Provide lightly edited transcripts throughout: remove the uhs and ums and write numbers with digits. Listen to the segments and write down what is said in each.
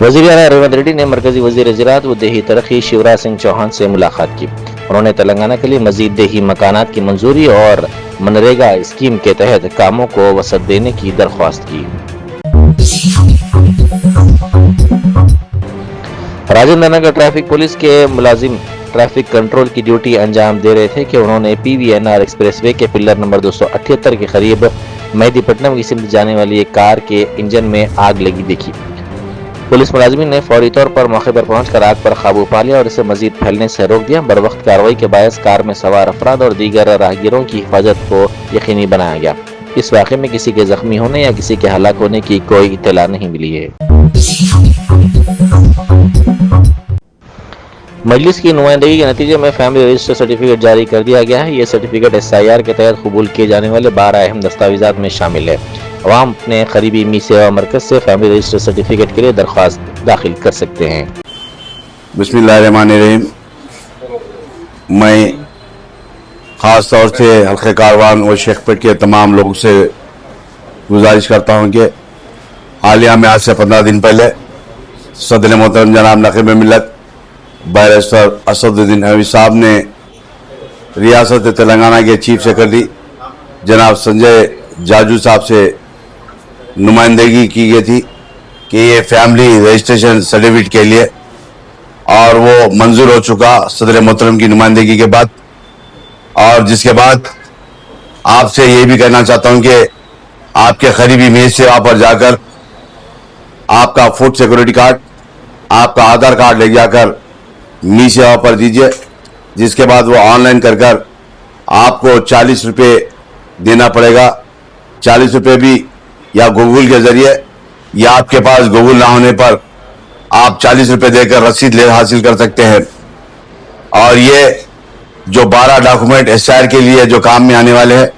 वज़ीर आला रेवंत रेड्डी ने मरकजी वज़ीर ज़राअत व देही तरक्की शिवराज सिंह चौहान से मुलाकात की। उन्होंने तेलंगाना के लिए मज़ीद देही मकानात की मंजूरी और मनरेगा स्कीम के तहत कामों को वसअत देने की दरख्वास्त की। राजेंद्र नगर ट्रैफिक पुलिस के मुलाजिम ट्रैफिक कंट्रोल की ड्यूटी अंजाम दे रहे थे कि उन्होंने PVNR एक्सप्रेसवे के पिलर नंबर 278 के करीब मेहदीपट्टनम की सिमत जाने वाली एक कार के इंजन में आग लगी देखी। पुलिस मुलाजिमीन ने फौरी तौर पर मौके पर पहुंचकर आग पर काबू पा लिया और इसे मजीद फैलने से रोक दिया। बरवक्त कार्रवाई के बायस कार में सवार अफराद और दीगर राहगीरों की हिफाजत को यकीनी बनाया गया। इस वाक़े में किसी के जख्मी होने या किसी के हलाक होने की कोई इत्तला नहीं मिली है। मजलिस की नुमाइंदगी के नतीजे में फैमिली रजिस्टर सर्टिफिकेट जारी कर दिया गया है। ये सर्टिफिकेट SIR के तहत कबूल किए जाने वाले 12 अहम दस्तावेजात में शामिल है। अवाम अपने करीबी मी सेवा मरकज से फैमिली रजिस्टर सर्टिफिकेट के लिए दरख्वास्त दाखिल कर सकते हैं। बिस्मिल्लाहिर्रहमानिर्रहीम। मैं ख़ास तौर से हल्के कारवान व शेखपेट के तमाम लोगों से गुजारिश करता हूँ कि हालिया में आज से 15 दिन पहले सदर मोहतरम जनाब नक़ीब मिल्लत बैरिस्टर असदुद्दीन अवी साहब ने रियासत तेलंगाना के चीफ सेक्रेटरी जनाब संजय जाजू साहब से नुमाइंदगी की गई थी कि ये फैमिली रजिस्ट्रेशन सर्टिफिकेट के लिए, और वो मंजूर हो चुका सदर मोहतरम की नुमाइंदगी के बाद। और जिसके बाद आपसे ये भी कहना चाहता हूँ कि आपके करीबी मेज से वहाँ पर जाकर आपका फूड सिक्योरिटी कार्ड, आपका आधार कार्ड ले जाकर मी सेवा पर दीजिए, जिसके बाद वो ऑनलाइन कर आपको 40 रुपये देना पड़ेगा। 40 रुपये भी या गूगल के जरिए या आपके पास गूगल ना होने पर आप 40 रुपये देकर रसीद हासिल कर सकते हैं। और ये जो 12 डॉक्यूमेंट SIR के लिए जो काम में आने वाले हैं,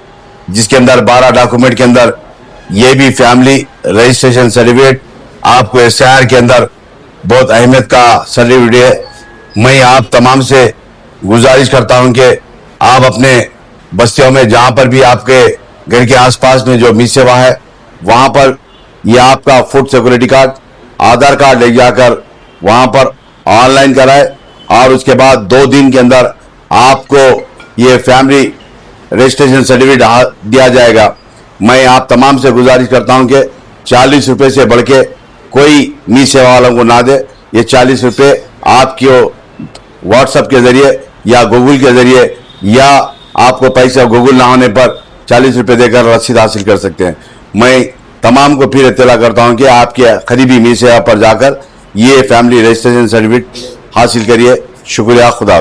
जिसके अंदर 12 डॉक्यूमेंट के अंदर ये भी फैमिली रजिस्ट्रेशन सर्टिफिकेट आपको SIR के अंदर बहुत अहमियत का सर्टिफिकेट है। मैं आप तमाम से गुजारिश करता हूं कि आप अपने बस्तियों में जहां पर भी आपके घर के आसपास में जो मी सेवा है वहां पर ये आपका फूड सिक्योरिटी कार्ड, आधार कार्ड ले जाकर वहां पर ऑनलाइन कराए, और उसके बाद 2 दिन के अंदर आपको ये फैमिली रजिस्ट्रेशन सर्टिफिकेट दिया जाएगा। मैं आप तमाम से गुजारिश करता हूं कि 40 रुपये से बढ़ के कोई मी सेवा वालों को ना दे। ये 40 रुपये आपके व्हाट्सएप के जरिए या गूगल के जरिए, या आपको पैसा गूगल ना होने पर 40 रुपये देकर रसीद हासिल कर सकते हैं। मैं तमाम को फिर इत्तला करता हूं कि आपके करीबी मी सेवा पर जाकर ये फैमिली रजिस्ट्रेशन सर्टिफिकेट हासिल करिए। शुक्रिया। खुदा।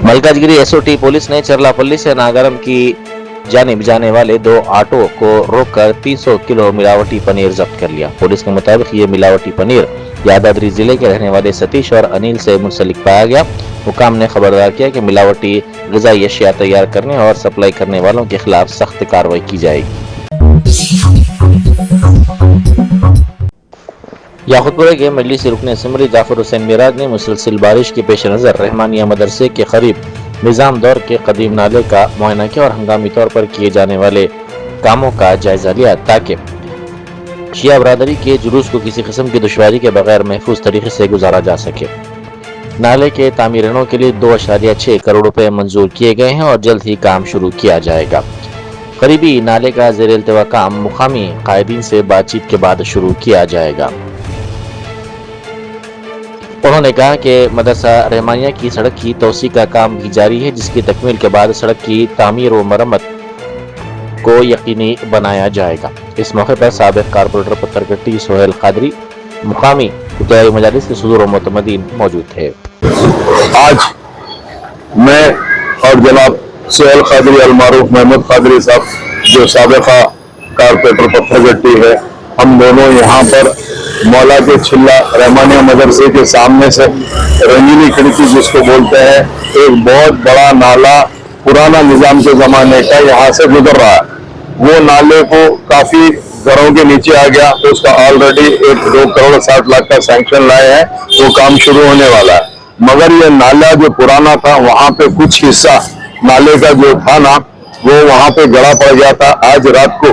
मलकाजगिरी SOT पुलिस ने चरलापल्ली से नागारम की जानिब जाने वाले 2 ऑटो को रोककर 300 किलो मिलावटी पनीर जब्त कर लिया। पुलिस के मुताबिक ये मिलावटी पनीर यादाद्री जिले के रहने वाले सतीश और अनिल से मुंसलिक पाया गया। हुकाम ने खबरदार किया कि मिलावटी ग़िज़ाई अशिया तैयार करने और सप्लाई करने वालों के खिलाफ सख्त कार्रवाई की जाएगी। याकूतपुरा के मजलिसी रुकन असम्बली जाफर हुसैन मिराज ने मुसलसल बारिश के पेश नज़र रहमानिया मदरसे के करीब निज़ाम दौर के कदीम नाले का मुआयना किया और हंगामी तौर पर किए जाने वाले कामों का जायजा लिया ताकि शिया बरादरी के जुलूस को किसी किस्म की दुश्वारी के बगैर महफूज तरीके से गुजारा जा सके। नाले के तामीरनों के लिए 2.6 करोड़ रुपए मंजूर किए गए हैं और जल्द ही काम शुरू किया जाएगा। करीबी नाले का ज़ेर इल्तिवा काम मुकामी कायदीन से बातचीत के बाद शुरू किया जाएगा। उन्होंने कहा कि मदरसा रहमानिया की सड़क की तोसी का काम भी जारी है, जिसकी तकमील के बाद सड़क की तामीर व मरम्मत को यकीनी बनाया जाएगा। इस मौके पर साबिक कारपोरेटर पत्थरकट्टी सोहेल कादरी, मुकामी इब्तिदाई मजालिस के सदूर व मुतमदीन मौजूद थे। आज मैं और जनाब सोहेल कादरी अलमारूफ महमूद कादरी साहब जो साबिका कारपोरेटर पत्थरकट्टी है, हम दोनों यहाँ पर मौला के छिल्ला रहमानिया मदरसे के सामने से रंगीनी खिड़की जिसको बोलते हैं, एक बहुत बड़ा नाला पुराना निजाम के जमाने का यहाँ से गुजर रहा है। वो नाले को काफी घरों के नीचे आ गया, तो उसका ऑलरेडी 2 करोड़ 60 लाख का सैंक्शन लाए हैं, वो काम शुरू होने वाला है। मगर ये नाला जो पुराना था वहाँ पे कुछ हिस्सा नाले का जो था ना, वो वहाँ पे गड़ा पड़ गया था। आज रात को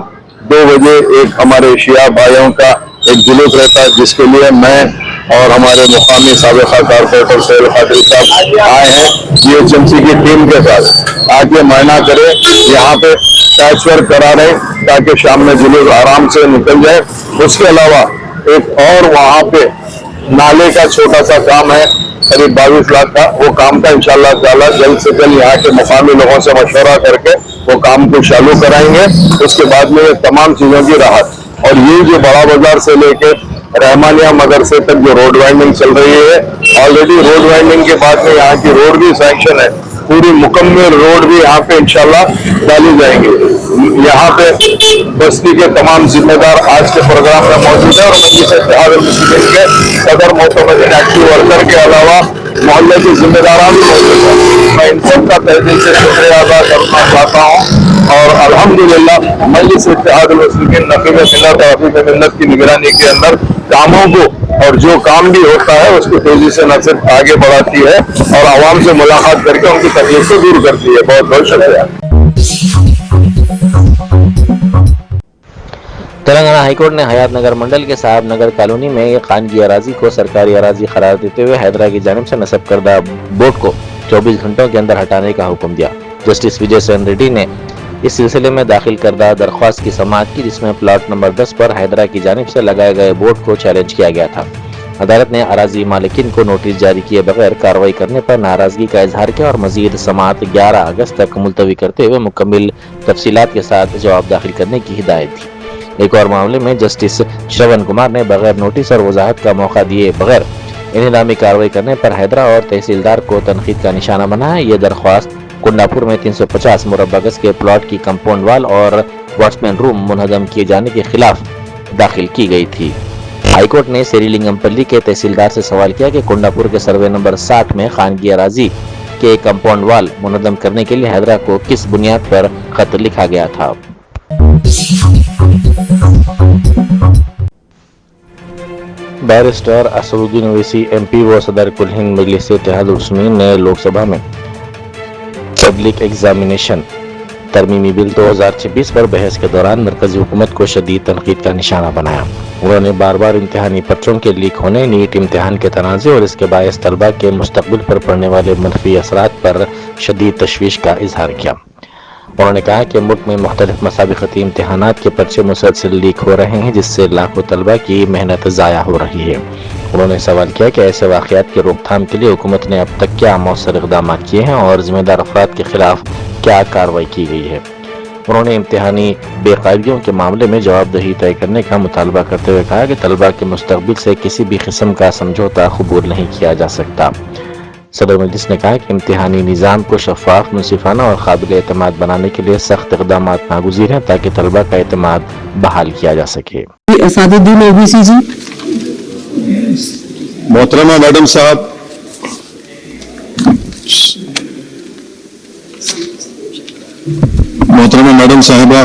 2 बजे एक हमारे शिया भाइयों का एक जुलूस रहता है, जिसके लिए मैं और हमारे मुकामी साबिका कारपोरेटर सोहेल कादरी साहब आए हैं जीएचएमसी की टीम के साथ, आके मुआयना करें, यहाँ पे पैच वर्क करा रहे ताकि शाम में जुलूस आराम से निकल जाए। उसके अलावा एक और वहाँ पे नाले का छोटा सा काम है करीब 22 लाख का, वो काम का इंशाअल्लाह ताला जल्द से जल्द यहाँ के मुकामी लोगों से मशवरा करके वो काम को चालू कराएंगे। उसके बाद में ये तमाम चीजों की राहत, और ये जो बड़ा बाजार से लेके रहमानिया मदरसे तक जो रोड वाइंडिंग चल रही है, ऑलरेडी रोड वाइंडिंग के बाद में यहाँ की रोड भी सैंक्शन है, पूरी मुकम्मल रोड भी यहाँ पे इंशाल्लाह डाली जाएंगी। यहाँ पे बस्ती के तमाम जिम्मेदार आज के प्रोग्राम में मौजूद है और मजलिस इत्तेहाद मुस्लिमीन के सदर मोहतमदीन एक्टिव वर्कर के अलावा मोहल्ले के जिम्मेदारान भी मौजूद हैं। मैं इन सब का तहे दिल से शुक्रिया अदा करना चाहता हूँ और अल्हम्दुलिल्लाह मजलिस इत्तेहाद मुस्लिमीन नकीब मिल्लत और हफीज मिल्लत की निगरानी के अंदर कामों को और जो काम भी होता है उसको तेजी से न सिर्फ आगे बढ़ाती है और आवाम से मुलाकात करके उनकी तकलीफ को दूर करती है। बहुत बहुत शुक्रिया। तेलंगाना हाईकोर्ट ने हयात नगर मंडल के साहब नगर कॉलोनी में एक खानगी अराजी को सरकारी अराजी करार देते हुए हैदरा की जानिब से नस्ब करदा बोर्ड को 24 घंटों के अंदर हटाने का हुक्म दिया। जस्टिस विजय सेन रेड्डी ने इस सिलसिले में दाखिल करदा दरख्वास्त की समाअत की, जिसमें प्लॉट नंबर 10 पर हैदरा की जानिब से लगाए गए बोर्ड को चैलेंज किया गया था। अदालत ने अराजी मालिकिन को नोटिस जारी किए बगैर कार्रवाई करने पर नाराजगी का इजहार किया और मजीद समाअत 11 अगस्त तक मुलतवी करते हुए मुकम्मिल तफसीलात के साथ जवाब दाखिल करने की हिदायत दी। एक और मामले में जस्टिस श्रवण कुमार ने बगैर नोटिस और वजाहत का मौका दिए बगैर इन्हिदामी कार्रवाई करने पर हैदरा और तहसीलदार को तनकीद का निशाना बनाया। ये दरख्वास्त कुंडापुर में 350 मुरब्बा गज के प्लॉट की कंपाउंड वाल और वॉचमैन रूम मुनहदम किए जाने के खिलाफ दाखिल की गई थी। हाईकोर्ट ने सेरीलिंगमपल्ली के तहसीलदार से सवाल किया कि कुंडापुर के सर्वे नंबर 60 में खानगी अराजी के कंपाउंड वाल मुनहदम करने के लिए हैदरा को किस बुनियाद पर खत लिखा गया था। बैरिस्टर असदुद्दीन ओवैसी एमपी व सदर कुल हिंद मजलिस इत्तेहाद मुस्लिमीन ने लोकसभा में पब्लिक एग्जामिनेशन तरमीमी बिल 2026 पर बहस के दौरान मरकजी हुकूमत को शदीद तनकीद का निशाना बनाया। उन्होंने बार बार इम्तिहानी पर्चों के लीक होने, नीट इम्तिहान के तनाज़े और इसके बायस तलबा के मुस्तकबिल पर पड़ने वाले मनफी असरात पर शदीद तशवीश का इजहार किया। उन्होंने कहा कि मुल्क में मुख्तलिफ मसाबिकती इम्तिहानात के पर्चे मुसलसल लीक हो रहे हैं, जिससे लाखों तलबा की मेहनत ज़ाया हो रही है। उन्होंने सवाल किया कि ऐसे वाक़यात की रोकथाम के लिए हुकूमत ने अब तक क्या मौसर इक़दाम किए हैं और जिम्मेदार अफराद के खिलाफ क्या कार्रवाई की गई है। उन्होंने इम्तिहानी बेकायदगियों के मामले में जवाबदेही तय करने का मुतालबा करते हुए कहा कि तलबा के मुस्तकबिल से किसी भी किस्म का समझौता कबूल नहीं किया जा सकता। सदर मजलिस ने कहा कि इम्तिहानी निज़ाम को शफाफ, मुनसिफाना और काबिल एतमाद बनाने के लिए सख्त इक़दाम नागुज़ीर हैं ताकि तलबा का एतमाद बहाल किया जा सके। असदुद्दीन ओवैसी जी। मोहतरमा मैडम साहब, मोहतरमा मैडम साहिबा,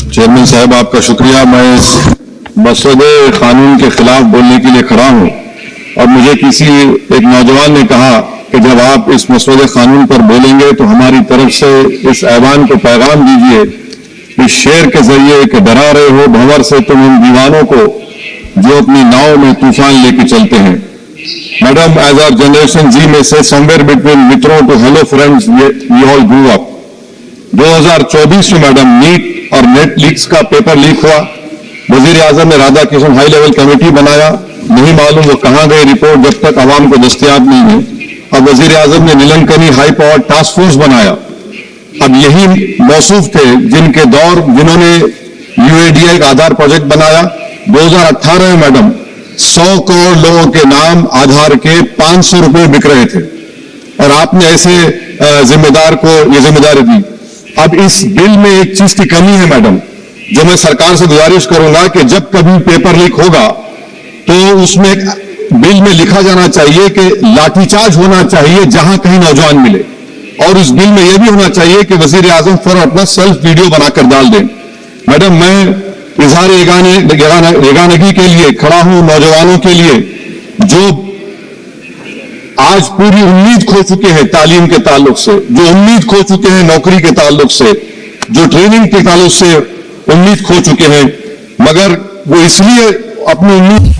चेयरमैन साहब आपका शुक्रिया। मैं इस मसौदे कानून के खिलाफ बोलने के लिए खड़ा हूं और मुझे किसी एक नौजवान ने कहा कि जब आप इस मसौदे कानून पर बोलेंगे तो हमारी तरफ से इस ऐवान को पैगाम दीजिए इस शेर के जरिए कि डरा रहे हो भंवर से तुम उन दीवानों को जो अपनी नाव में तूफान लेके चलते हैं। Madam, as our generation Z में से समवेयर बिटवीन मित्रों to hello friends we all grew up. 2024 में मैडम नीट और नेट लीक्स का पेपर लीक हुआ। वजीर आजम ने Radha Kishan high level committee बनाया, नहीं मालूम वो कहां गए रिपोर्ट जब तक आवाम को दस्तयाब नहीं है। अब वजीर आजम ने नीलंकनी हाई पावर टास्क फोर्स बनाया। अब यही मौसूफ थे जिन्होंने यूएडीए का आधार प्रोजेक्ट बनाया। 2018 में मैडम 100 करोड़ लोगों के नाम आधार के 500 रुपए बिक रहे थे और आपने ऐसे जिम्मेदार को ये जिम्मेदारी दी। अब इस बिल में एक चीज की कमी है मैडम, जो मैं सरकार से गुजारिश करूंगा कि जब कभी पेपर लीक होगा तो उसमें बिल में लिखा जाना चाहिए कि लाठीचार्ज होना चाहिए जहां कहीं नौजवान मिले, और इस बिल में यह भी होना चाहिए कि वजीर आजम फौरन अपना सेल्फ वीडियो बनाकर डाल दें। मैडम, मैं इजहार रेगानगी के लिए खड़ा हूं नौजवानों के लिए जो आज पूरी उम्मीद खो चुके हैं तालीम के ताल्लुक से, जो उम्मीद खो चुके हैं नौकरी के ताल्लुक से, जो ट्रेनिंग के ताल्लुक से उम्मीद खो चुके हैं, मगर वो इसलिए अपनी उम्मीद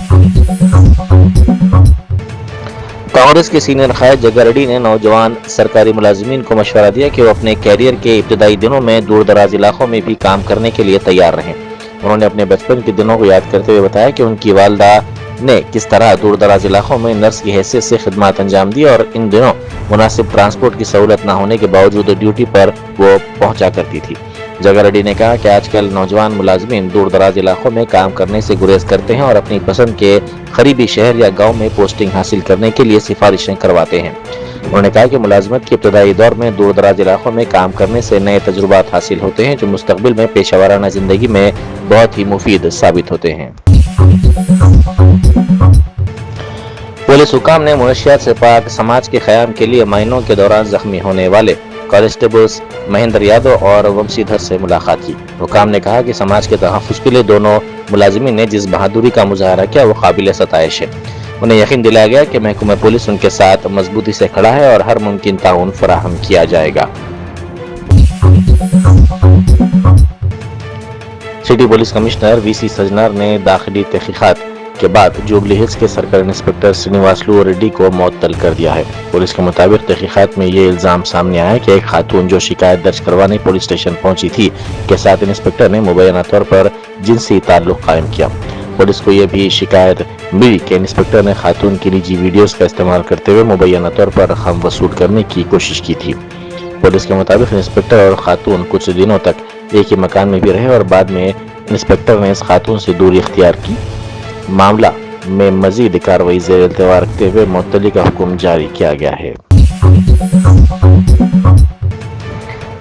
कांग्रेस के सीनियर कायद जग्गा रेड्डी ने नौजवान सरकारी मुलाजिमीन को मशवरा दिया कि वो अपने कैरियर के इब्तदाई दिनों में दूर दराज इलाकों में भी काम करने के लिए तैयार रहें। उन्होंने अपने बचपन के दिनों को याद करते हुए बताया कि उनकी वालदा ने किस तरह दूर दराज इलाकों में नर्स की हैसियत से खिदमत अंजाम दी और इन दिनों मुनासिब ट्रांसपोर्ट की सहूलत न होने के बावजूद ड्यूटी पर वो पहुंचा करती थी। जग्गा रेड्डी ने कहा कि आजकल नौजवान मुलाजिमीन दूर दराज इलाकों में काम करने से गुरेज करते हैं और अपनी पसंद के करीबी शहर या गांव में पोस्टिंग हासिल करने के लिए सिफारिशें करवाते हैं। उन्होंने कहा कि मुलाजमत के इब्तदाई दौर में दूर दराज इलाकों में काम करने से नए तजुर्बात हासिल होते हैं जो मुस्तकबिल में पेशा जिंदगी में बहुत ही मुफीद साबित होते हैं। पुलिस हुकाम ने मुनशियात से पाक समाज के क़याम के लिए महीनों के दौरान जख्मी होने वाले कांस्टेबल्स महेंद्र यादव और वंशीधर से मुलाकात की। हुकाम ने कहा कि समाज के तहफ़्फ़ुज़ के लिए दोनों मुलाजिमीन ने जिस बहादुरी का मुजाहरा किया वो काबिल सताइश है। उन्हें यकीन दिलाया गया कि महकमा पुलिस उनके साथ मजबूती से खड़ा है और हर मुमकिन ताउन फराहम किया जाएगा। सिटी पुलिस कमिश्नर वीसी सजनर ने दाखिली तहकीकात के बाद जुबली हिल्स के सर्कल इंस्पेक्टर श्रीनिवासलू रेड्डी को मुअत्तल कर दिया है। पुलिस के मुताबिक तहकीकात में ये इल्जाम सामने आया है कि एक खातून जो शिकायत दर्ज करवाने पुलिस स्टेशन पहुंची थी के साथ इंस्पेक्टर ने मुबैना तौर पर जिनसी ताल्लुक कायम किया। पुलिस को यह भी शिकायत मिली कि इंस्पेक्टर ने खातून की निजी वीडियोस का इस्तेमाल करते हुए मुबैना तौर पर रकम वसूल करने की कोशिश की थी। पुलिस के मुताबिक इंस्पेक्टर और खातून कुछ दिनों तक एक ही मकान में भी रहे और बाद में इंस्पेक्टर ने इस खातून से दूरी इख्तियार की। मामला में मजीद कार्रवाई ज़ेर इल्तिवा रखते हुए मुअत्तली का हुक्म जारी किया गया है।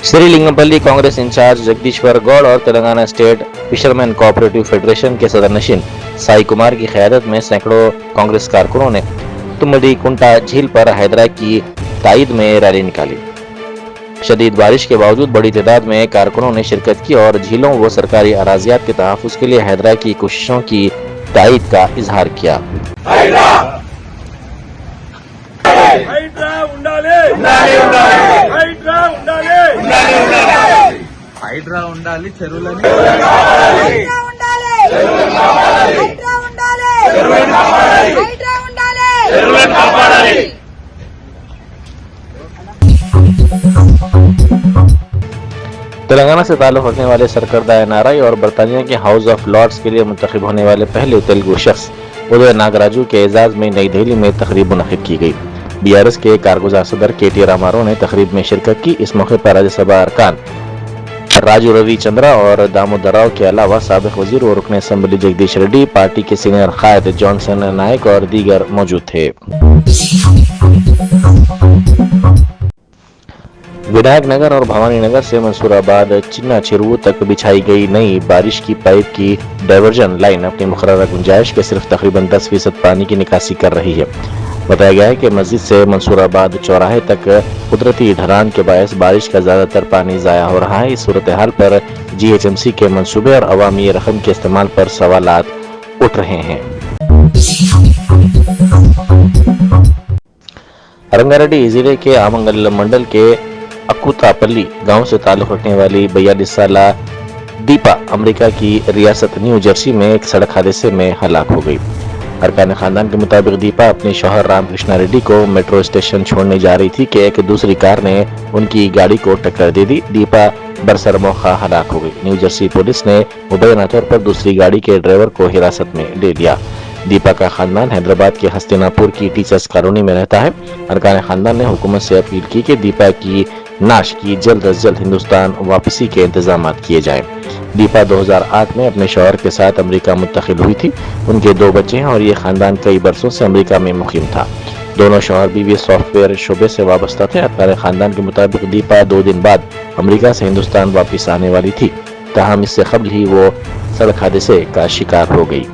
श्रीलिंगमपल्ली कांग्रेस इंचार्ज जगदीश्वर गौड़ और Telangana state fisherman cooperative federation के सदर नशीन साई कुमार की क़यादत में सैकड़ों कांग्रेस कारकुनों ने तुमडी कुंटा झील पर हैदरा की ताईद में रैली निकाली। शदीद बारिश के बावजूद बड़ी तादाद में कारकुनों ने शिरकत की और झीलों व सरकारी अराजियात के तहफ़्फ़ुज़ के लिए हैदरा की कोशिशों की ताईद का इजहार किया। तेलंगाना से ताल्लुक़ रखने वाले सरकर्दा एनआरआई और बरतानिया के हाउस ऑफ लॉर्ड्स के लिए मुंतखब होने वाले पहले तेलुगु शख्स उदय नागराजू के एजाज में नई दिल्ली में तकरीब मुनक़िद की गई। बीआरएस के कारगुजार सदर केटी रामाराव ने तकरीब में शिरकत की। इस मौके पर राज्यसभा अरकान राजू रवि चंद्रा और दामोदर राव के अलावा साबिक़ वज़ीर और रुकन असम्बली जगदीश रेड्डी, पार्टी के सीनियर कायद जॉनसन नायक और दीगर मौजूद थे। विनायक नगर और भवानी नगर से मंसूराबाद चिन्ना चिरवू तक बिछाई गई नई बारिश की पाइप की डायवर्जन लाइन अपनी मुकर्रर गुंजाइश के सिर्फ तकरीबन 10% पानी की निकासी कर रही है। बताया गया है कि मस्जिद से मंसूराबाद चौराहे तक कुदरती ढलान के बायस बारिश का ज्यादातर पानी जाया हो रहा है। इस सूरत हाल पर जीएचएमसी के मंसूबे और अवामी रकम के इस्तेमाल पर सवालात उठ रहे हैं। रंगारेड्डी जिले के आमंगल मंडल के अकुतापल्ली गांव से ताल्लुक़ रखने वाली 42 साला दीपा अमेरिका की रियासत न्यू जर्सी में एक सड़क हादसे में हलाक हो गई। अरकान खानदान के मुताबिक दीपा अपने शौहर रामकृष्णा रेड्डी को मेट्रो स्टेशन छोड़ने जा रही थी कि एक दूसरी कार ने उनकी गाड़ी को टक्कर दे दी। दीपा बरसर मौका हलाक हो गई। न्यू जर्सी पुलिस ने मुबैना तौर पर दूसरी गाड़ी के ड्राइवर को हिरासत में ले लिया। दीपा का खानदान हैदराबाद के हस्तिनापुर की टीचर्स कॉलोनी में रहता है। अरकान खानदान ने हुकूमत से अपील की कि दीपा की नाश की जल्द अज जल्द हिंदुस्तान वापसी के इंतजाम किए जाएं। दीपा 2008 में अपने शौहर के साथ अमेरिका मुंतकिल हुई थी। उनके 2 बच्चे हैं और ये खानदान कई बरसों से अमेरिका में मुकीम था। दोनों शौहर बीवी सॉफ्टवेयर शोबे से वाबस्ता थे। अरकान खानदान के मुताबिक दीपा 2 दिन बाद अमेरिका से हिंदुस्तान वापस आने वाली थी, ताहम इससे कबल ही वो सड़क हादसे का शिकार हो गई।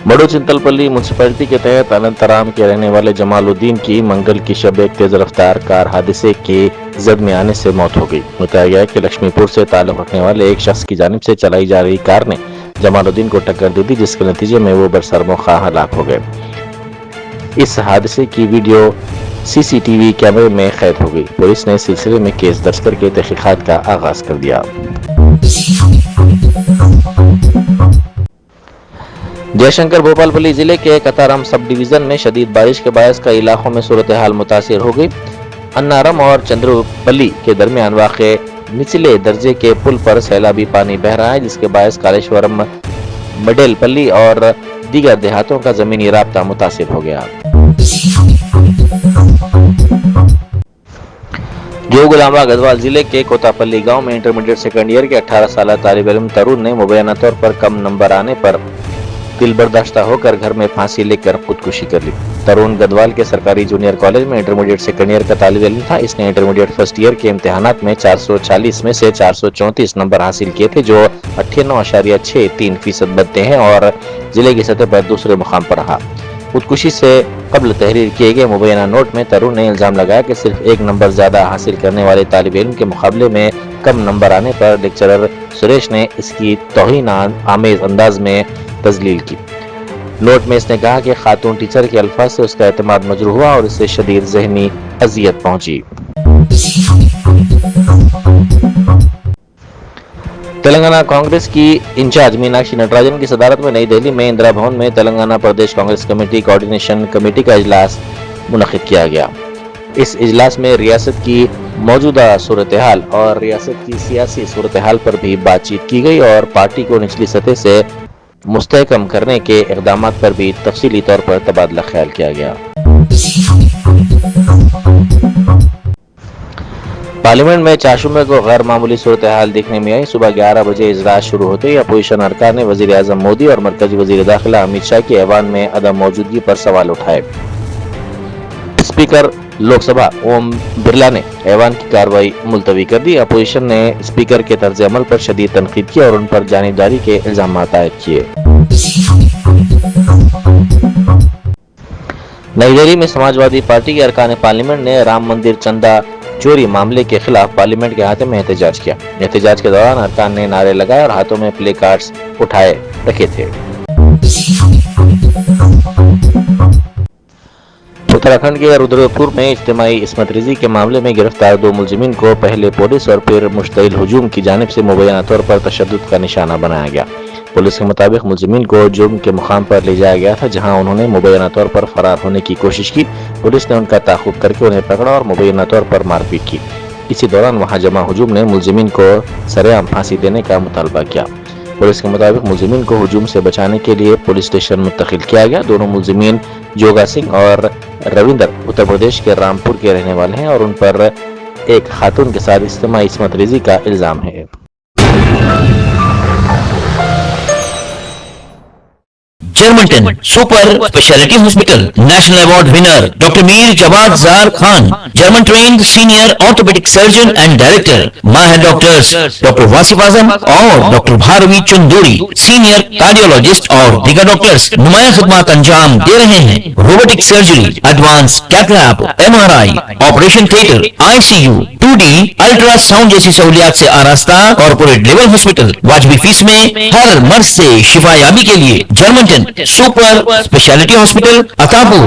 बड़ो चिंतलपल्ली म्यूनसिपैलिटी के तहत अनंतराम के रहने वाले जमालुद्दीन की मंगल की शब एक तेज रफ्तार कार हादसे के जद में आने से मौत हो गई। बताया गया कि लक्ष्मीपुर से ताल्लुक़ रखने वाले एक शख्स की जानिब से चलाई जा रही कार ने जमालुद्दीन को टक्कर दे दी, जिसके नतीजे में वो बरसर मौका हलाक हो गए। इस हादसे की वीडियो CCTV कैमरे में कैद हो गई। पुलिस ने सिलसिले में केस दर्ज करके तहकीकात का आगाज कर दिया। जयशंकर भोपालपल्ली जिले के कताराम सब डिवीजन में शदीद बारिश के बायस कई इलाकों में सूरत हाल मुतासिर हो गई। अन्नारम और चंद्रपल्ली के दरमियान वाक़े निचले दर्जे के पुल पर सैलाबी पानी बह रहा है, जिसके बायस कालेश्वरम, मडेलपल्ली और दीगर देहातों का जमीनी राब्ता मुतासिर हो गया। जो गुलामा गढ़वाल जिले के कोतापल्ली गांव में इंटरमीडिएट सेकंड ईयर के 18 साल तालिब इल्म तरुण ने मुबैना तौर पर कम नंबर आने पर दिल बर्दाश्ता होकर घर में फांसी लेकर खुदकुशी कर ली। तरुण गढ़वाल के सरकारी जूनियर कॉलेज में इंटरमीडिएट सेकंड ईयर का तालिब इल्म था। इसने इंटरमीडिएट फर्स्ट ईयर के इम्तिहानात में 440 में से 434 नंबर हासिल किए थे, जो 98.63% बनते हैं और जिले की सतह पर दूसरे मुकाम पर रहा। खुदकुशी से कबल तहरीर किए गए मुबैना नोट में तरुण ने इल्जाम लगाया कि सिर्फ एक नंबर ज्यादा हासिल करने वाले तालिब इल्म के मुकाबले में कम नंबर आने पर लेक्चरर सुरेश ने इसकी तौहीन आमेज अंदाज में तजलील की। नोट में इसने कहा कि खातून टीचर के अल्फाज से उसका एतमाद मजरूह हुआ और इससे शदीद ज़हनी अजियत पहुंची। तेलंगाना कांग्रेस की इंचार्ज मीनाक्षी नटराजन की सदारत में नई दिल्ली में इंदिरा भवन में तेलंगाना प्रदेश कांग्रेस कमेटी कोऑर्डिनेशन कमेटी का इजलास मुनक्किद किया गया। इस इजलास में रियासत की मौजूदा सूरत हाल और रियासत की सियासी सूरत हाल पर भी बातचीत की गई और पार्टी को निचली सतह से मुस्तहकम करने के इक़दामात पर भी तफसीली तौर पर तबादला ख्याल किया गया। पार्लियामेंट में चाशुमे को गैर मामूली सूरत हाल देखने में आई। सुबह 11 बजे इजलास शुरू होते ही अपोजिशन अरकान ने वजीर आजम मोदी और मरकजी वजीर दाखिला अमित शाह की ऐवान में अदम मौजूदगी पर सवाल उठाए। स्पीकर लोकसभा ओम बिरला ने ऐवान की कार्रवाई मुलतवी कर दी। अपोजिशन ने स्पीकर के तर्ज अमल पर शदीद तनकीद की और उन पर जानिबदारी के इल्जाम आयद किए। नई दिल्ली में समाजवादी पार्टी के अरकान पार्लियामेंट ने राम मंदिर चंदा चोरी मामले के खिलाफ पार्लियामेंट के हाथे में एहतजाज किया। एहतजाज के दौरान अरकान ने नारे लगाए और हाथों में प्ले कार्ड्स उठाए रखे थे। उत्तराखंड के रुद्रपुर में इज्तिमाई इस्मत रिजी के मामले में गिरफ्तार 2 मुलजिमीन को पहले पुलिस और फिर मुश्तइल हुजूम की जानिब से मुबैना तौर पर तशद्दुद का निशाना बनाया गया। पुलिस के मुताबिक मुलजिमीन को जुर्म के मुकाम पर ले जाया गया था, जहां उन्होंने मुबैना तौर पर फरार होने की कोशिश की। पुलिस ने उनका ताक़ुब करके उन्हें पकड़ा और मुबैना तौर पर मारपीट की। इसी दौरान वहां जमा हुजूम ने मुलजिमीन को सरेआम फांसी देने का मुतालबा किया। पुलिस के मुताबिक मुलजिमीन को हुजूम से बचाने के लिए पुलिस स्टेशन मुंतकिल किया गया। दोनों मुलजिमीन जोगा सिंह और रविंदर उत्तर प्रदेश के रामपुर के रहने वाले हैं और उन पर एक खातून के साथ इज्तिमाई इस्मत रिजी का इल्जाम है। जर्मनटन super speciality hospital national award winner doctor Mir Jawad Zar Khan, German trained senior orthopaedic surgeon and director, माहिर डॉक्टर्स डॉक्टर वासिफ आजम और doctor Bharavi Chanduri, senior cardiologist और दीगर डॉक्टर्स नुमाया खिदमत अंजाम दे रहे हैं। Robotic surgery, advance cath lab, MRI, operation theatre, ICU, 2D ultrasound जैसी सहूलियात से आरास्ता कॉर्पोरेट लेवल हॉस्पिटल। वाजिबी फीस में हर मर्ज से शिफायाबी के लिए Germanton super speciality hospital, Attapur.